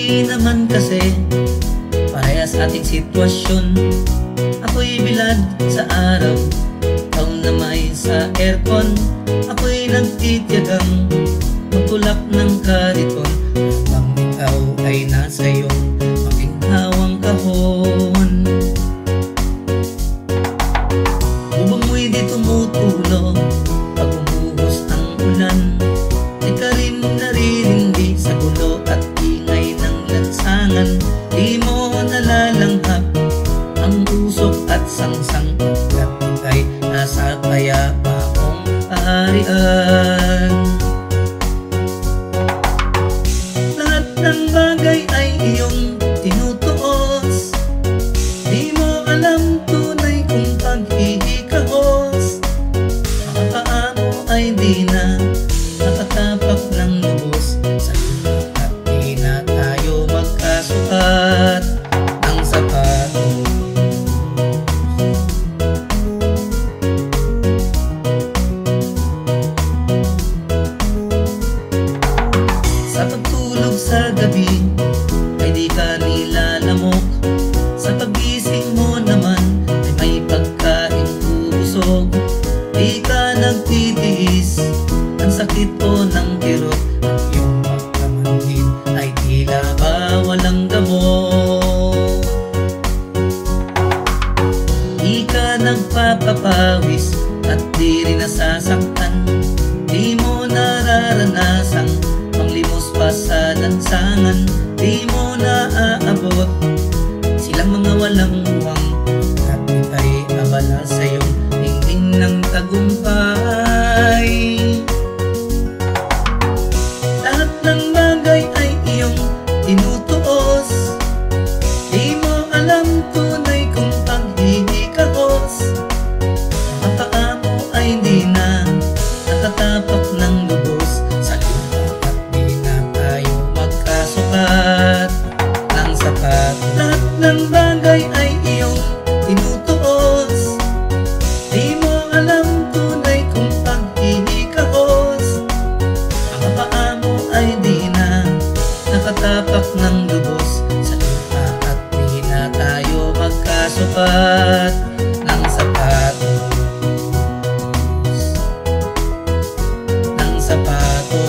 Di naman kasi parehas ating sitwasyon. Ako'y bilad sa araw, ikaw na may sa aircon. Ako'y nagtitiyagang magtulak ng kariton, habang ikaw ay nasa iyong makinhawang kahon. Bubong mo'y di tumutulo pag umuhos ang ulan. Di ka rin naririndi sa gulo at ingay ng lansangan. Di mo nalalanghap ang usok at sangsang, at ika'y nasa payapaong kaharian. Lahat ng bagay ay iyong tinutuos, di mo alam tunay kung paghihikahos. Mga paa mo ay di na nakatapak ng lubos sa lupa, at di na tayo magkasukat ng sapatos. Sa pagtulog sa gabi ay di ka nilalamok, sa pagising mo naman ay may pagkain busog. Di ka nagtitiis ang sakit o ng kirot, ang iyong pagkamanhin ay tila ba walang gamot. Di ka nagpapapawis at di rin nasasaktan, di mo nararanasang panglimos pa sa lansangan. Di mo naaabot silang mga walang buwang, at ika'y abala sa iyong tingin ng tagumpay. Lahat ng bagay ay iyong tinutuos, di mo alam tunay kung paghihikahos. Mga paa mo ay di na nakatapak ng lubos sa lupa, at di na tayo magkasukat ng sapatos. Lahat ng bagay ay iyong tinutuos, di mo alam tunay kung paghihikahos. Mga paa mo ay di na nakatapak ng lubos sa lupa, at di na tayo magkasukat ng sapatos. Ng sapatos.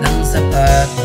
Ng sapatos.